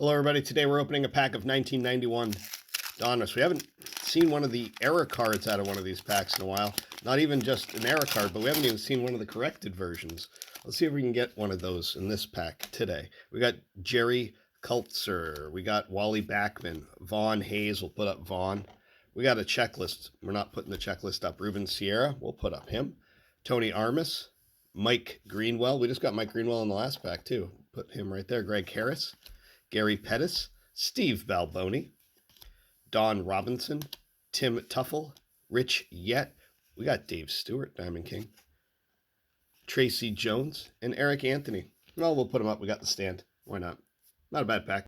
Hello, everybody. Today we're opening a pack of 1991 Donruss. We haven't seen one of the error cards out of one of these packs in a while. Not even just an error card, but we haven't even seen one of the corrected versions. Let's see if we can get one of those in this pack today. We got Jerry Kultzer. We got Wally Backman. Vaughn Hayes. We'll put up Vaughn. We got a checklist. We're not putting the checklist up. Ruben Sierra. We'll put up him. Tony Armas. Mike Greenwell. We just got Mike Greenwell in the last pack, too. Put him right there. Greg Harris. Gary Pettis, Steve Balboni, Don Robinson, Tim Tuffle, Rich Yett. We got Dave Stewart, Diamond King, Tracy Jones, and Eric Anthony. Well, we'll put them up. We got the stand. Why not? Not a bad pack.